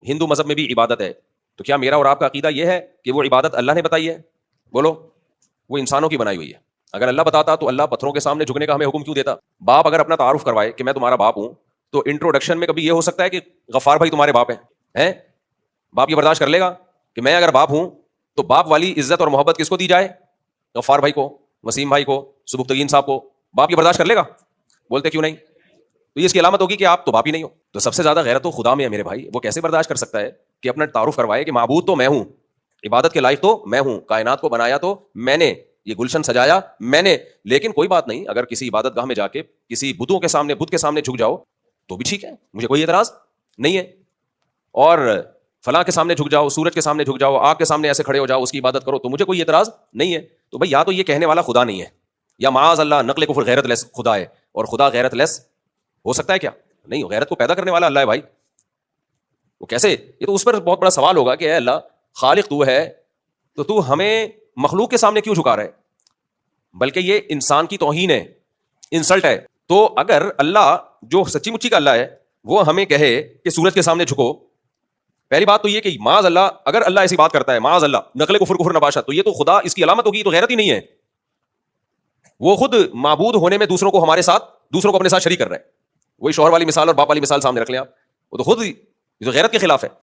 ہندو مذہب میں بھی عبادت ہے، تو کیا میرا اور آپ کا عقیدہ یہ ہے کہ وہ عبادت اللہ نے بتائی ہے؟ بولو، وہ انسانوں کی بنائی ہوئی ہے۔ اگر اللہ بتاتا تو اللہ پتھروں کے سامنے جھکنے کا ہمیں حکم کیوں دیتا؟ باپ اگر اپنا تعارف کروائے کہ میں تمہارا باپ ہوں، تو انٹروڈکشن میں کبھی یہ ہو سکتا ہے کہ غفار بھائی تمہارے باپ ہیں؟ باپ یہ برداشت کر لے گا کہ میں اگر باپ ہوں تو باپ والی عزت اور محبت کس کو دی جائے؟ غفار بھائی کو، وسیم بھائی کو، سبکتگین صاحب کو۔ باپ یہ برداشت کر لے گا؟ بولتے کیوں نہیں؟ تو یہ اس کی علامت ہوگی کہ آپ تو باپ ہی نہیں ہو۔ تو سب سے زیادہ غیرت تو خدا میں ہے میرے بھائی، وہ کیسے برداشت کر سکتا ہے کہ اپنا تعارف کروائے کہ معبود تو میں ہوں، عبادت کے لائق تو میں ہوں، کائنات کو بنایا تو میں نے، یہ گلشن سجایا میں نے، لیکن کوئی بات نہیں، اگر کسی عبادت گاہ میں جا کے کسی بتوں کے سامنے، بت کے سامنے جھک جاؤ تو بھی ٹھیک ہے، مجھے کوئی اعتراض نہیں ہے، اور فلاں کے سامنے جھک جاؤ، سورج کے سامنے جھک جاؤ، آگ کے سامنے ایسے کھڑے ہو جاؤ، اس کی عبادت کرو تو مجھے کوئی اعتراض نہیں ہے۔ تو بھائی یا تو یہ کہنے والا خدا نہیں ہے، یا معاذ اللہ نقل کفر غیرت لیس خدا ہے، اور خدا غیرت لیس ہو سکتا ہے کیا؟ نہیں، غیرت کو پیدا کرنے والا اللہ ہے بھائی، وہ کیسے؟ یہ تو اس پر بہت بڑا سوال ہوگا کہ اے اللہ خالق تو ہے، تو تو ہمیں مخلوق کے سامنے کیوں جھکا رہے؟ بلکہ یہ انسان کی توہین ہے، انسلٹ ہے۔ تو اگر اللہ جو سچی مچی کا اللہ ہے وہ ہمیں کہے کہ سورج کے سامنے جھکو، پہلی بات تو یہ کہ معاذ اللہ، اگر اللہ ایسی بات کرتا ہے معاذ اللہ نقل کفر کفر نباشا، تو یہ تو خدا اس کی علامت ہوگی، یہ تو غیرت ہی نہیں ہے، وہ خود معبود ہونے میں دوسروں کو ہمارے ساتھ، دوسروں کو اپنے ساتھ شریک کر رہے ہیں۔ وہی شوہر والی مثال اور باپ والی مثال سامنے رکھ لیں آپ، وہ تو خود یہ تو غیرت کے خلاف ہے۔